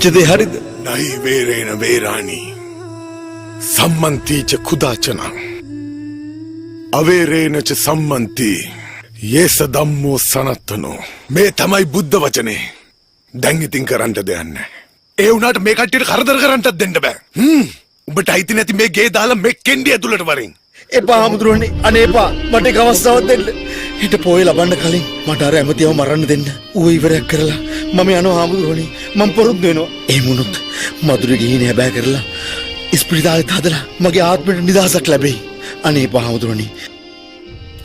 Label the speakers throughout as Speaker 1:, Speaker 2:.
Speaker 1: ජදේ හරිද?
Speaker 2: නයි වේරේන වේරාණි සම්මන්තිච කුදාචන අවේරේනච සම්මන්ති යේස ධම්මෝ සනත්තනෝ මේ තමයි බුද්ධ වචනේ. දැන් ඉතින් කරන්න දෙයක් නැහැ. ඒ වුණාට මේ කට්ටියට කරදර කරන්නත් දෙන්න බෑ. උඹට අයිති නැති මේ ගේ දාලා මේ කෙන්ඩිය ඇතුළට වරින්.
Speaker 1: එපා හාමුදුරුවනේ, අනේ එපා. මට එක අවස්ථාවක් දෙන්න. හිට පොයේ ලබන්න කලින් මට අර ඇමතියව මරන්න දෙන්න. ඌ ඉවරයක් කරලා මම යනවා හාමුදුරුවනේ. මම පොරොන්දු වෙනවා. එහෙම වුණොත් මధుරේ ගිහින් හැබෑ කරලා ඉස්පිරිතාලෙත් හදලා මගේ ආත්මෙට නිදහසක් ලැබෙයි. අනේ එපා හාමුදුරුවනේ.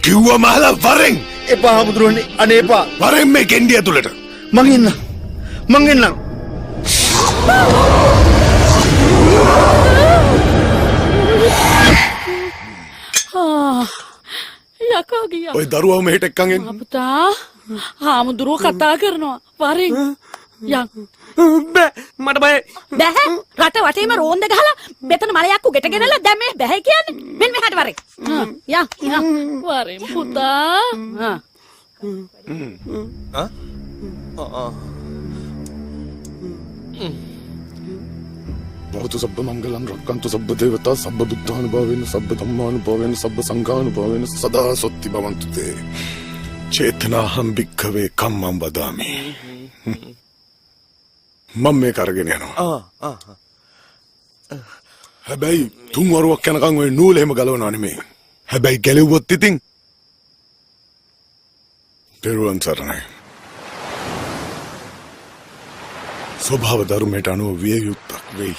Speaker 2: කිව්වා මහලා වරෙන්.
Speaker 1: එපා හාමුදුරුවනේ, අනේ එපා.
Speaker 2: වරෙන් මේ කෙන්ඩිය ඇතුළට.
Speaker 1: මං එන්නම්.
Speaker 3: යකා ගියා.
Speaker 2: ඔය දරුවව මෙහෙට එක්කන් එන්න.
Speaker 3: පුතා හාමුදුරුවෝ කතා කරනවා. වරෙන් යන්.
Speaker 4: බෑ මට බයයි.
Speaker 3: බැහැ රට වටේම රෝන්ද ගහලා මෙතන මලයක් උගෙට ගෙනලා දැන් මේ බැහැ කියන්නේ. මෙන්න මෙහාට වරෙන්. යන් වරෙන් පුතා.
Speaker 2: भवतु सब्ब मंगलम रक्कन्तु सब्ब देवता सब्ब बुद्धानुभावेन सब्ब धम्मानुभावेन सब्ब संघानुभावेन सदा सोत्ति भवन्तु ते चेतनाहं भिक्खवे कम्मं वदामि. මම මේක අරගෙන යනවා. හැබැයි තුන් වරුවක් යනකම් ඔය නූල එහෙම ගලවනවා නෙමෙයි. හැබැයි ගැලෙව්වොත් ඉතින් පෙරුවන් සරණයි. ස්වභාව ධර්මයට අනුව විය යුත්තක් වෙයි.